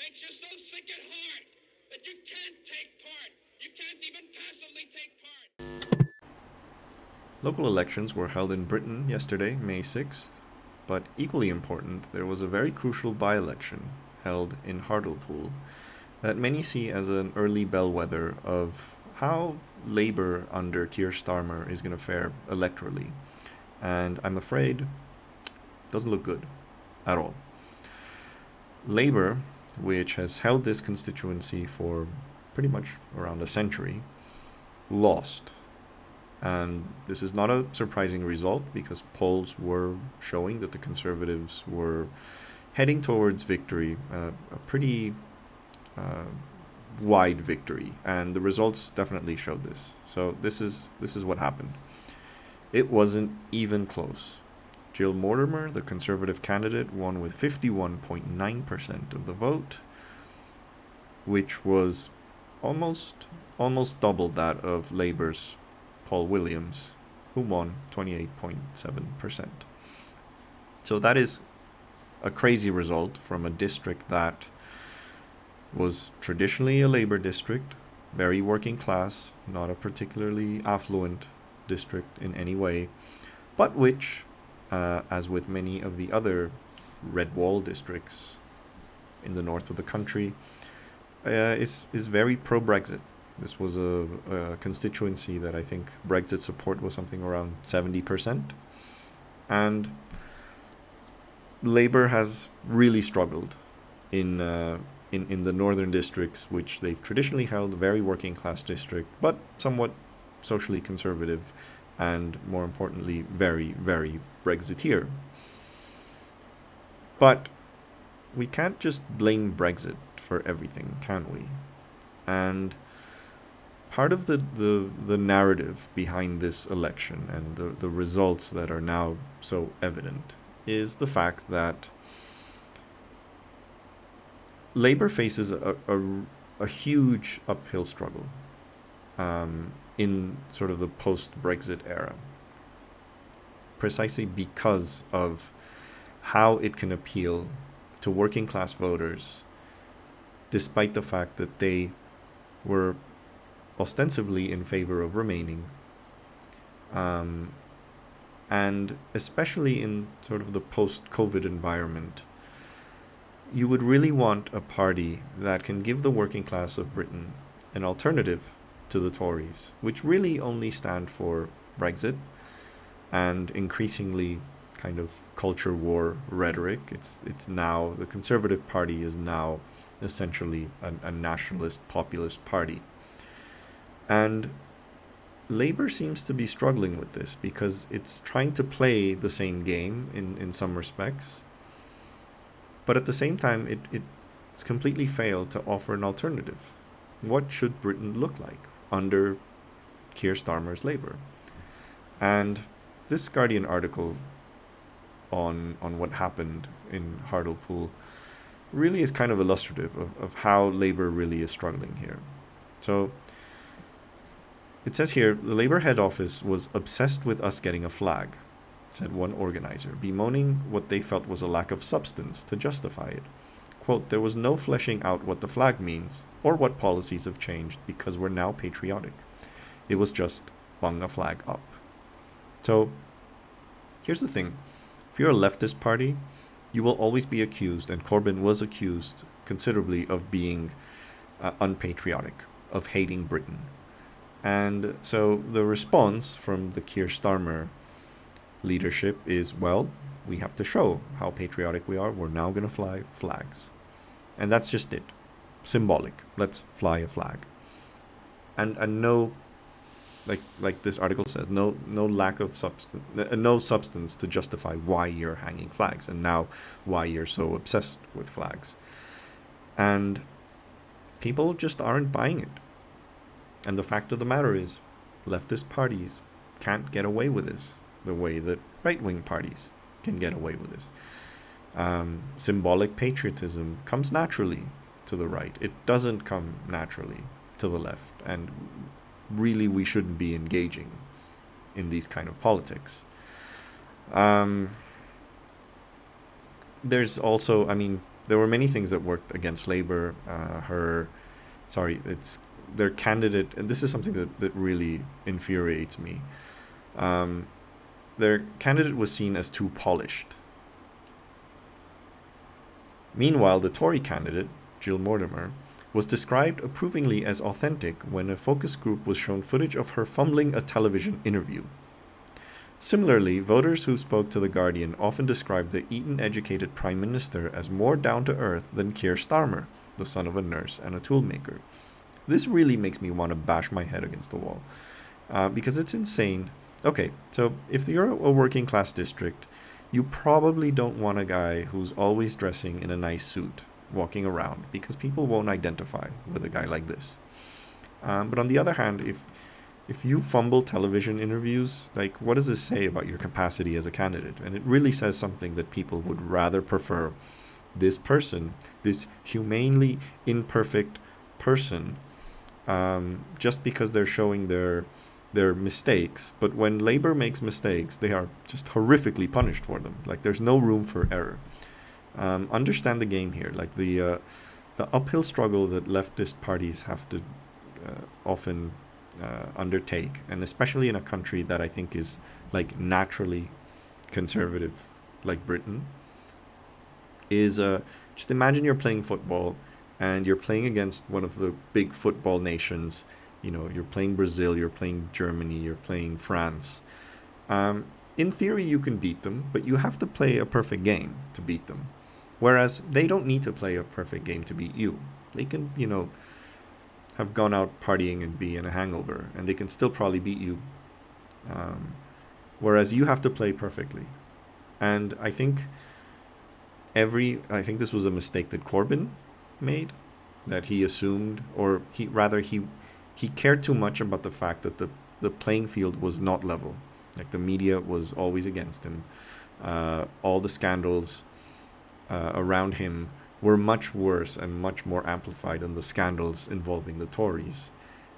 makes you so sick at heart that you can't take part. You can't even passively take part. Local elections were held in Britain yesterday, May 6th, but equally important, there was a very crucial by-election held in Hartlepool that many see as an early bellwether of how Labour under Kier Starmer is going to fare electorally. And I'm afraid it doesn't look good at all. Labour, which has held this constituency for pretty much around a century, lost. And this is not a surprising result because polls were showing that the Conservatives were heading towards victory, a pretty wide victory, and the results definitely showed this. So this is what happened. It wasn't even close. Jill Mortimer, the Conservative candidate, won with 51.9% of the vote, which was almost double that of Labour's Paul Williams, who won 28.7%. So that is a crazy result from a district that was traditionally a Labour district, very working class, not a particularly affluent district in any way, but which, as with many of the other red wall districts in the north of the country, is very pro-Brexit. This was a constituency that I think Brexit support was something around 70%. And Labour has really struggled in the northern districts, which they've traditionally held, a very working class district, but somewhat socially conservative, and more importantly, very, very Brexiteer. But we can't just blame Brexit for everything, can we? And part of the narrative behind this election and the results that are now so evident is the fact that Labour faces a huge uphill struggle in sort of the post-Brexit era, precisely because of how it can appeal to working class voters, despite the fact that they were ostensibly in favor of remaining, and especially in sort of the post-COVID environment, you would really want a party that can give the working class of Britain an alternative to the Tories, which really only stand for Brexit and increasingly kind of culture war rhetoric. It's now, the Conservative Party is now essentially a nationalist populist party. And Labour seems to be struggling with this because it's trying to play the same game in some respects, but at the same time it's completely failed to offer an alternative. What should Britain look like under Kier Starmer's Labour? And this Guardian article on what happened in Hartlepool really is kind of illustrative of how Labour really is struggling here. So it says here, the Labour head office was obsessed with us getting a flag, said one organizer, bemoaning what they felt was a lack of substance to justify it. Quote, there was no fleshing out what the flag means or what policies have changed because we're now patriotic. It was just bung a flag up. So here's the thing. If you're a leftist party, you will always be accused, and Corbyn was accused considerably of being unpatriotic, of hating Britain. And so the response from the Kier Starmer leadership is, well, we have to show how patriotic we are. We're now going to fly flags. And that's just it. Symbolic. Let's fly a flag. And no, like this article says, no lack of substance, no substance to justify why you're hanging flags and now why you're so obsessed with flags. And people just aren't buying it. And the fact of the matter is, leftist parties can't get away with this the way that right-wing parties can get away with this. Symbolic patriotism comes naturally to the right. It doesn't come naturally to the left. And really, we shouldn't be engaging in these kind of politics. There's also, I mean, there were many things that worked against Labour. It's their candidate, and this is something that really infuriates me. Their candidate was seen as too polished. Meanwhile, the Tory candidate, Jill Mortimer, was described approvingly as authentic when a focus group was shown footage of her fumbling a television interview. Similarly, voters who spoke to The Guardian often described the Eton-educated Prime Minister as more down-to-earth than Kier Starmer, the son of a nurse and a toolmaker. This really makes me want to bash my head against the wall, because it's insane. Okay, so if you're a working-class district, you probably don't want a guy who's always dressing in a nice suit walking around, because people won't identify with a guy like this. But on the other hand, if you fumble television interviews, like, what does this say about your capacity as a candidate? And it really says something that people would rather prefer this person, this humanely imperfect person, just because they're showing their mistakes. But when Labour makes mistakes, they are just horrifically punished for them. Like, there's no room for error. Understand the game here. Like, the uphill struggle that leftist parties have to often undertake, and especially in a country that I think is like naturally conservative, like Britain, is just imagine you're playing football and you're playing against one of the big football nations. You know, you're playing Brazil, you're playing Germany, you're playing France. In theory, you can beat them, but you have to play a perfect game to beat them. Whereas they don't need to play a perfect game to beat you. They can, have gone out partying and be in a hangover, and they can still probably beat you. Whereas you have to play perfectly. And I think this was a mistake that Corbyn made, that he assumed, or he cared too much about the fact that the playing field was not level. Like, the media was always against him. All the scandals around him were much worse and much more amplified than the scandals involving the Tories.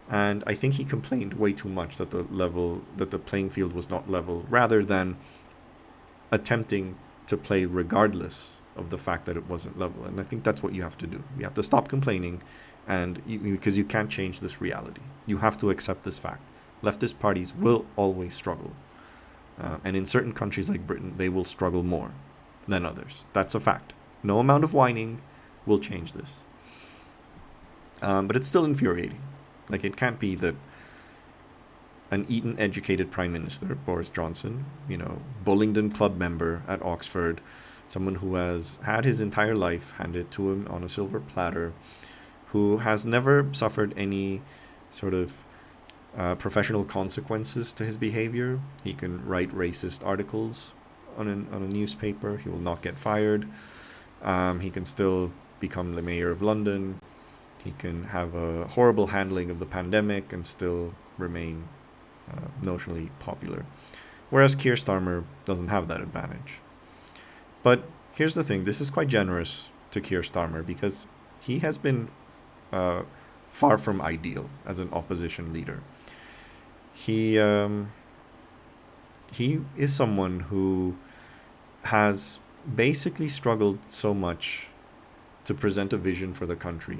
And I think he complained way too much that the playing field was not level, rather than attempting to play regardless of the fact that it wasn't level. And I think that's what you have to do. You have to stop complaining, because you can't change this reality. You have to accept this fact. Leftist parties will always struggle. And in certain countries like Britain, they will struggle more than others. That's a fact. No amount of whining will change this. But it's still infuriating. Like, it can't be that an Eton-educated Prime Minister, Boris Johnson, Bullingdon Club member at Oxford, someone who has had his entire life handed to him on a silver platter, who has never suffered any sort of professional consequences to his behavior. He can write racist articles on a newspaper. He will not get fired. He can still become the mayor of London. He can have a horrible handling of the pandemic and still remain notionally popular. Whereas Kier Starmer doesn't have that advantage. But here's the thing. This is quite generous to Kier Starmer, because he has been far from ideal as an opposition leader. He is someone who has basically struggled so much to present a vision for the country,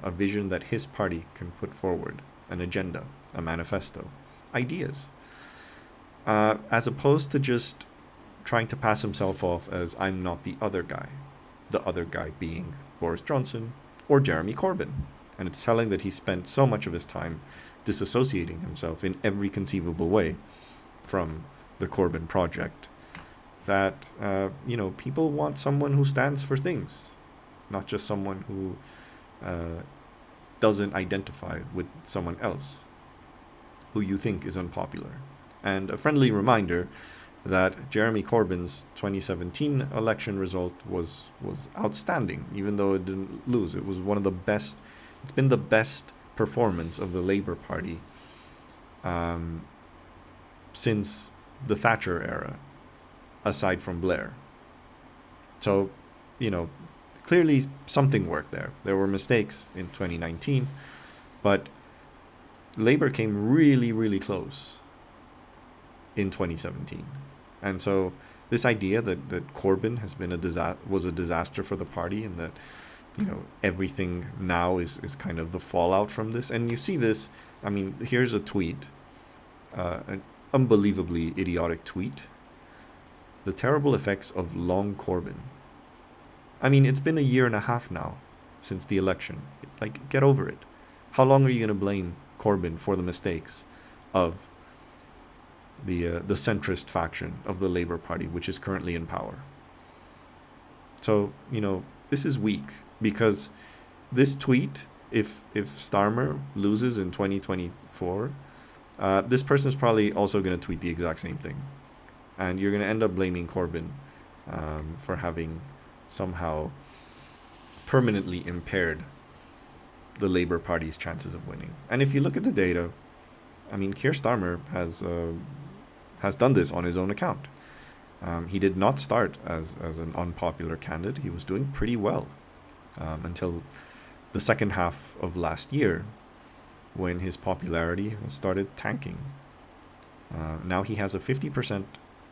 a vision that his party can put forward, an agenda, a manifesto, ideas, as opposed to just trying to pass himself off as, I'm not the other guy being Boris Johnson or Jeremy Corbyn. And it's telling that he spent so much of his time disassociating himself in every conceivable way from the Corbyn project, that people want someone who stands for things, not just someone who doesn't identify with someone else who you think is unpopular. And a friendly reminder that Jeremy Corbyn's 2017 election result was outstanding, even though it didn't lose. It was one of the best. It's been the best performance of the Labour Party since the Thatcher era, aside from Blair. So, clearly something worked there. There were mistakes in 2019, but Labour came really, really close in 2017. And so this idea that Corbyn has been was a disaster for the party, and that everything now is kind of the fallout from this. And you see this. I mean, here's a tweet, an unbelievably idiotic tweet. The terrible effects of long Corbyn. I mean, it's been a year and a half now since the election. Like, get over it. How long are you going to blame Corbyn for the mistakes of the centrist faction of the Labour Party, which is currently in power? So, this is weak, because this tweet, if Starmer loses in 2024, this person is probably also going to tweet the exact same thing. And you're going to end up blaming Corbyn for having somehow permanently impaired the Labour Party's chances of winning. And if you look at the data, I mean, Kier Starmer has done this on his own account. He did not start as an unpopular candidate. He was doing pretty well until the second half of last year, when his popularity started tanking. Now he has a 50%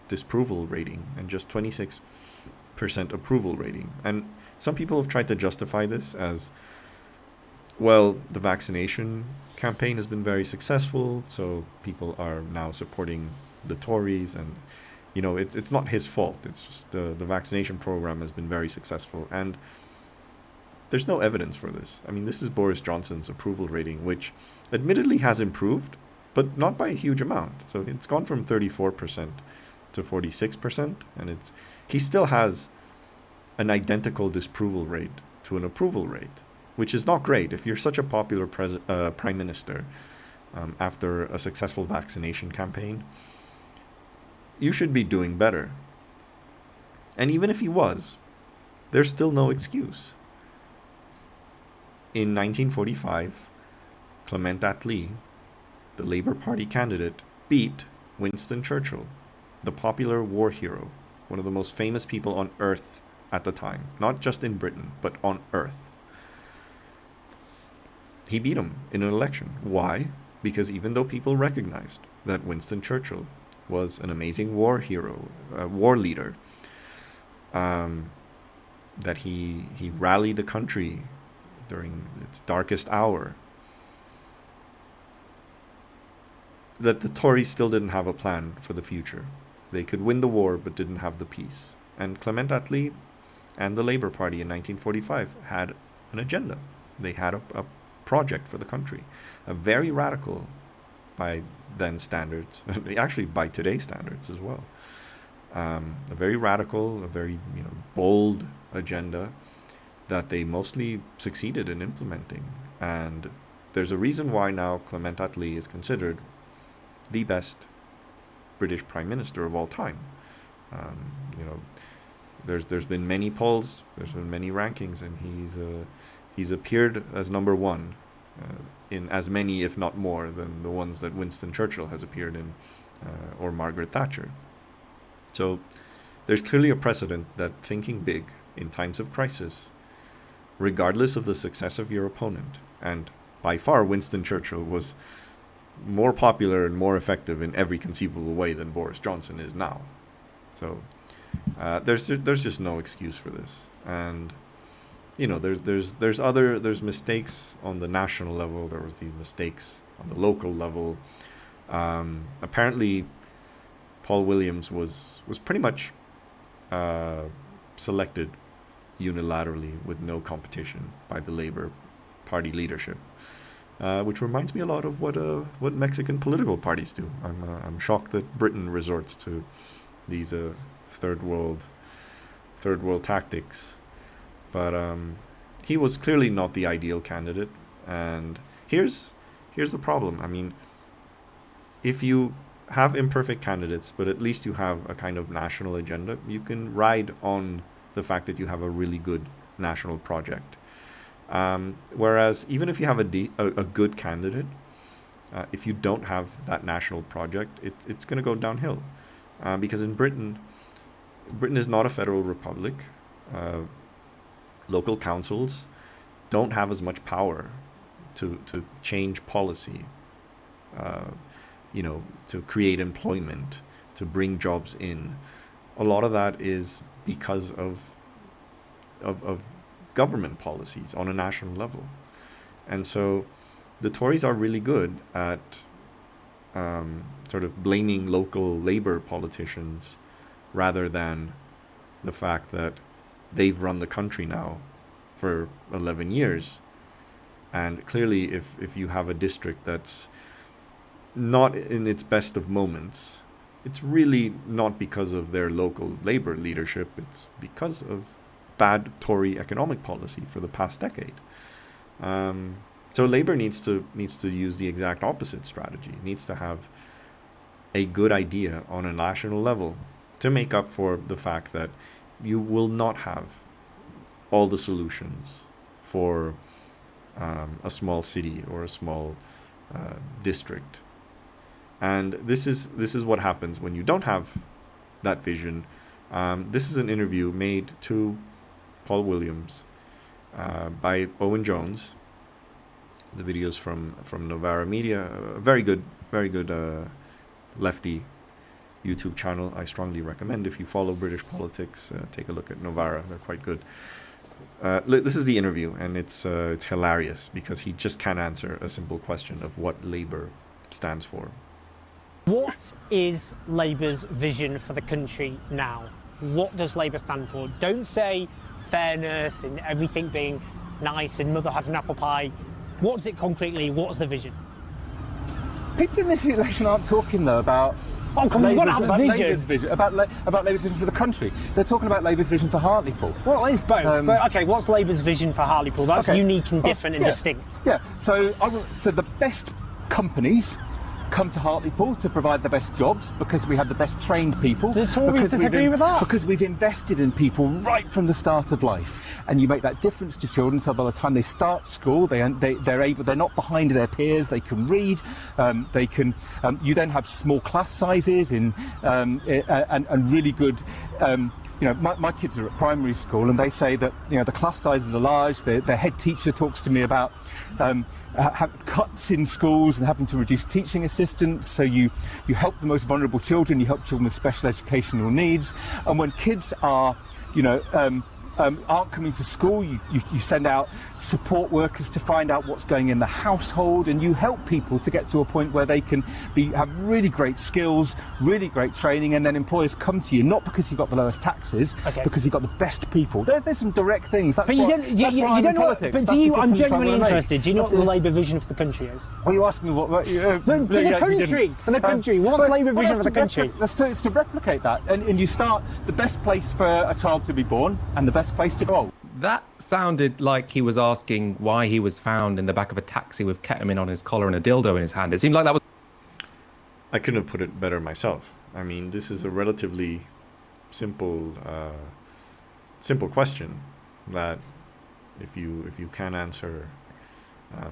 disapproval rating and just 26% approval rating. And some people have tried to justify this as, well, the vaccination campaign has been very successful, so people are now supporting the Tories, and it's not his fault. It's just the vaccination program has been very successful, and there's no evidence for this. I mean, this is Boris Johnson's approval rating, which admittedly has improved, but not by a huge amount. So it's gone from 34% to 46%, and he still has an identical disapproval rate to an approval rate, which is not great. If you're such a popular prime minister after a successful vaccination campaign, you should be doing better. And even if he was, there's still no excuse. In 1945, Clement Attlee, the Labour Party candidate, beat Winston Churchill, the popular war hero, one of the most famous people on earth at the time, not just in Britain, but on earth. He beat him in an election. Why? Because even though people recognized that Winston Churchill was an amazing war hero, war leader, that he rallied the country during its darkest hour, that the Tories still didn't have a plan for the future. They could win the war, but didn't have the peace. And Clement Attlee and the Labour Party in 1945 had an agenda. They had a project for the country, a very radical, by then standards, actually by today's standards as well, a very radical, a very bold agenda that they mostly succeeded in implementing. And there's a reason why now Clement Attlee is considered the best British Prime Minister of all time. There's been many polls, there's been many rankings, and he's appeared as number one in as many, if not more, than the ones that Winston Churchill has appeared in, or Margaret Thatcher. So there's clearly a precedent that thinking big in times of crisis, regardless of the success of your opponent, and by far Winston Churchill was more popular and more effective in every conceivable way than Boris Johnson is now. So there's just no excuse for this. And there's mistakes on the national level. There was the mistakes on the local level. Apparently, Paul Williams was pretty much selected unilaterally with no competition by the Labour Party leadership, which reminds me a lot of what Mexican political parties do. I'm shocked that Britain resorts to these third world tactics. But he was clearly not the ideal candidate. And here's the problem. I mean, if you have imperfect candidates, but at least you have a kind of national agenda, you can ride on the fact that you have a really good national project. Whereas even if you have a good candidate, if you don't have that national project, it's going to go downhill. Because in Britain is not a federal republic. Local councils don't have as much power to change policy, to create employment, to bring jobs in, a lot of that is because of government policies on a national level. And so the Tories are really good at sort of blaming local Labour politicians rather than the fact that they've run the country now for 11 years. And clearly, if you have a district that's not in its best of moments, it's really not because of their local Labour leadership, it's because of bad Tory economic policy for the past decade. So Labour needs to use the exact opposite strategy. It needs to have a good idea on a national level to make up for the fact that you will not have all the solutions for a small city or a small district. And this is what happens when you don't have that vision. This is an interview made to Paul Williams by Owen Jones. The videos from Novara Media, a very good lefty YouTube channel. I strongly recommend, if you follow British politics, take a look at Novara. They're quite good. This is the interview, and it's hilarious because he just can't answer a simple question of what Labour stands for. What is Labour's vision for the country now? What does Labour stand for? Don't say fairness and everything being nice and motherhood and apple pie. What's it concretely? What's the vision? People in this election aren't talking though about Labour's vision for the country. They're talking about Labour's vision for Hartlepool. Well, it's both. But okay, what's Labour's vision for Hartlepool? That's unique and different and distinct. Yeah. So the best companies come to Hartlepool to provide the best jobs because we have the best trained people. Do the Tories disagree with that? Because we've invested in people right from the start of life, and you make that difference to children. So by the time they start school, they're not behind their peers. They can read. You then have small class sizes and really good. My kids are at primary school, and they say that the class sizes are large. Their head teacher talks to me about cuts in schools and having to reduce teaching assistants. So you help the most vulnerable children. You help children with special educational needs. And when kids aren't coming to school, you send out support workers to find out what's going in the household, and you help people to get to a point where they can have really great skills, really great training, and then employers come to you not because you've got the lowest taxes, because you've got the best people. There's some direct things. I'm genuinely interested. Do you know what the Labour vision for the country is? Well, you ask me for the country. What's Labour vision for the country? It's to replicate that, and you start the best place for a child to be born and the best place to grow. That sounded like he was asking why he was found in the back of a taxi with ketamine on his collar and a dildo in his hand. It seemed like that was... I couldn't have put it better myself. I mean, this is a relatively simple question that if you can't answer,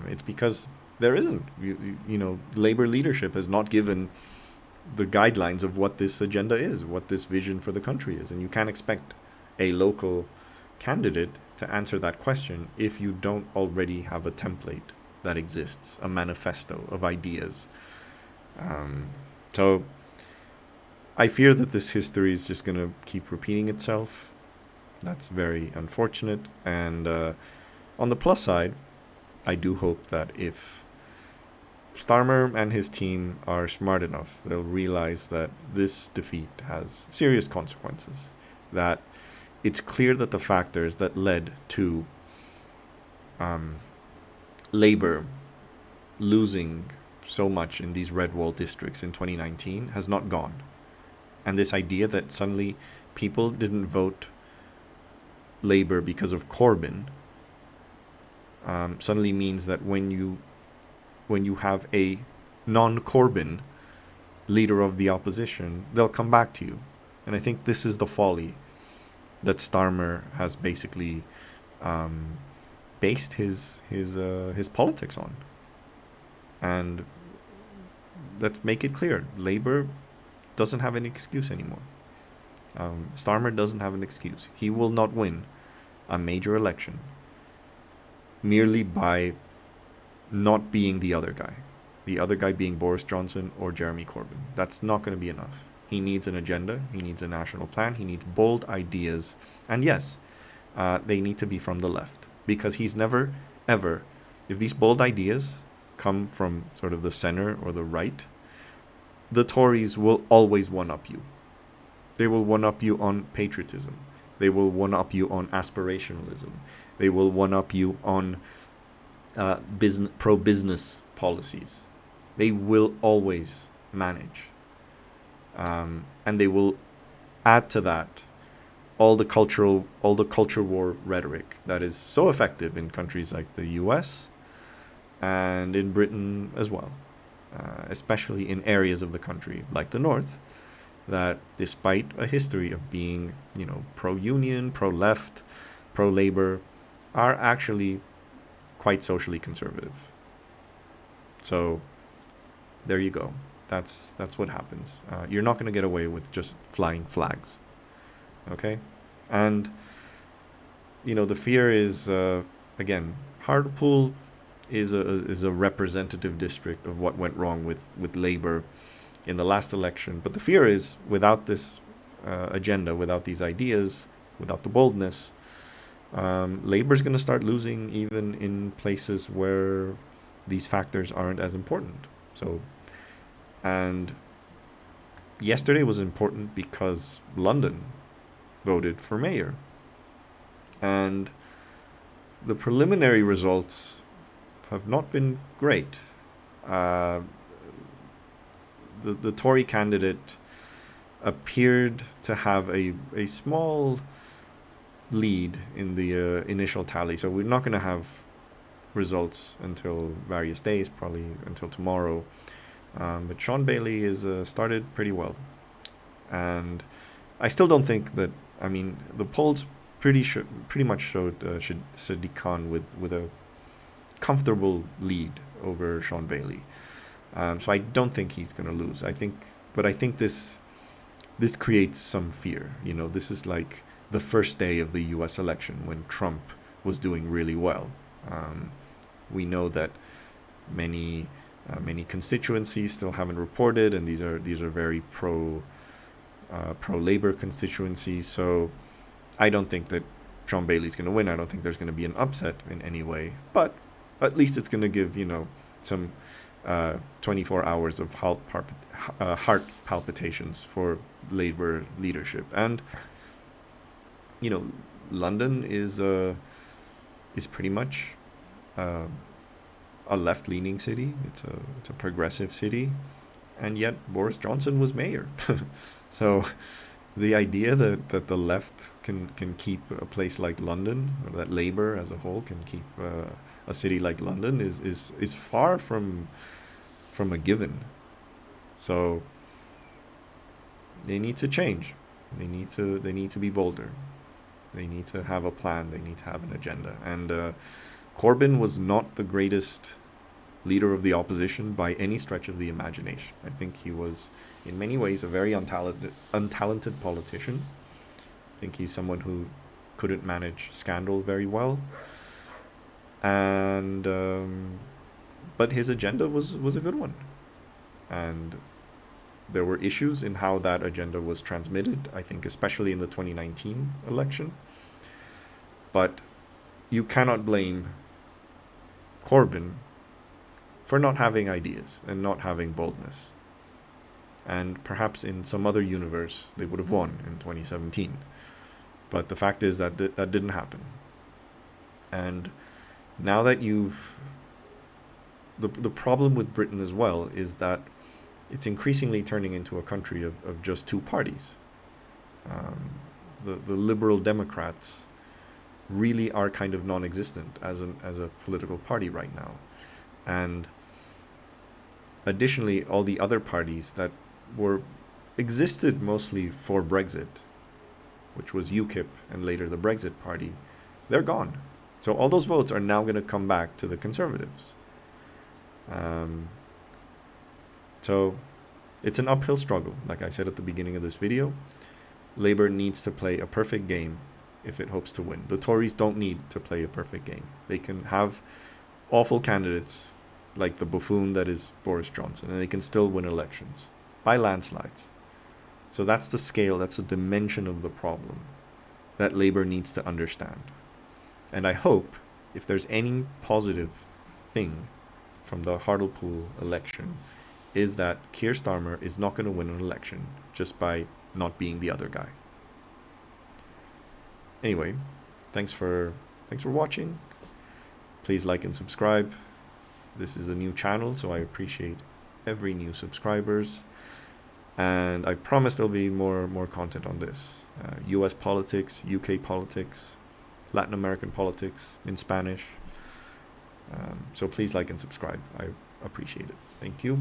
it's because there isn't. Labour leadership has not given the guidelines of what this agenda is, what this vision for the country is, and you can't expect a local candidate to answer that question if you don't already have a template that exists, a manifesto of ideas. So I fear that this history is just going to keep repeating itself. That's very unfortunate. And on the plus side, I do hope that if Starmer and his team are smart enough, they'll realize that this defeat has serious consequences, that it's clear that the factors that led to Labour losing so much in these red wall districts in 2019 has not gone. And this idea that suddenly people didn't vote Labour because of Corbyn suddenly means that when you have a non-Corbyn leader of the opposition, they'll come back to you. And I think this is the folly that Starmer has basically based his politics on. And let's make it clear, Labour doesn't have any excuse anymore. Starmer doesn't have an excuse. He will not win a major election merely by not being the other guy being Boris Johnson or Jeremy Corbyn. That's not going to be enough. He needs an agenda. He needs a national plan. He needs bold ideas. And yes, they need to be from the left. Because he's never, ever, if these bold ideas come from sort of the center or the right, the Tories will always one-up you. They will one-up you on patriotism. They will one-up you on aspirationalism. They will one-up you on pro-business policies. They will always manage. And they will add to that all the culture war rhetoric that is so effective in countries like the US and in Britain as well, especially in areas of the country like the North, that despite a history of being, pro-union, pro-left, pro-labor, are actually quite socially conservative. So there you go. That's what happens. You're not going to get away with just flying flags. Okay? And, the fear is, again, Hartlepool is a representative district of what went wrong with Labour in the last election. But the fear is, without this agenda, without these ideas, without the boldness, Labour's going to start losing even in places where these factors aren't as important. So, and yesterday was important because London voted for mayor. And the preliminary results have not been great. The Tory candidate appeared to have a small lead in the initial tally. So we're not going to have results until various days, probably until tomorrow. But Sean Bailey is started pretty well. And I still don't think that, the polls pretty much showed Sadiq Khan with a comfortable lead over Sean Bailey. So I don't think he's going to lose. I think this creates some fear. This is like the first day of the U.S. election when Trump was doing really well. We know that many constituencies still haven't reported, and these are very pro-labor constituencies. So I don't think that Sean Bailey's going to win. I don't think there's going to be an upset in any way. But at least it's going to give some 24 hours of heart palpitations for Labour leadership. And London is pretty much a left-leaning city. It's a progressive city, and yet Boris Johnson was mayor. So the idea that the left can keep a place like London, or that Labour as a whole can keep a city like London is far from a given. So they need to change. They need to be bolder. They need to have a plan. They need to have an agenda. And Corbyn was not the greatest leader of the opposition by any stretch of the imagination. I think he was, in many ways, a very untalented politician. I think he's someone who couldn't manage scandal very well. And but his agenda was a good one. And there were issues in how that agenda was transmitted, I think especially in the 2019 election. But you cannot blame Corbyn for not having ideas and not having boldness. And perhaps in some other universe they would have won in 2017. But the fact is that that didn't happen. And now that the problem with Britain as well is that it's increasingly turning into a country of just two parties. The Liberal Democrats really are kind of non-existent as a political party right now. And additionally, all the other parties that existed mostly for Brexit, which was UKIP and later the Brexit Party, they're gone. So all those votes are now going to come back to the Conservatives. So it's an uphill struggle. Like I said at the beginning of this video, Labour needs to play a perfect game if it hopes to win. The Tories don't need to play a perfect game. They can have awful candidates like the buffoon that is Boris Johnson, and they can still win elections by landslides. So that's the scale, that's the dimension of the problem that Labour needs to understand. And I hope, if there's any positive thing from the Hartlepool election, is that Kier Starmer is not going to win an election just by not being the other guy. Anyway, thanks for watching. Please like and subscribe. This is a new channel, so I appreciate every new subscribers. And I promise there'll be more content on this. US politics, UK politics, Latin American politics in Spanish. So please like and subscribe. I appreciate it. Thank you.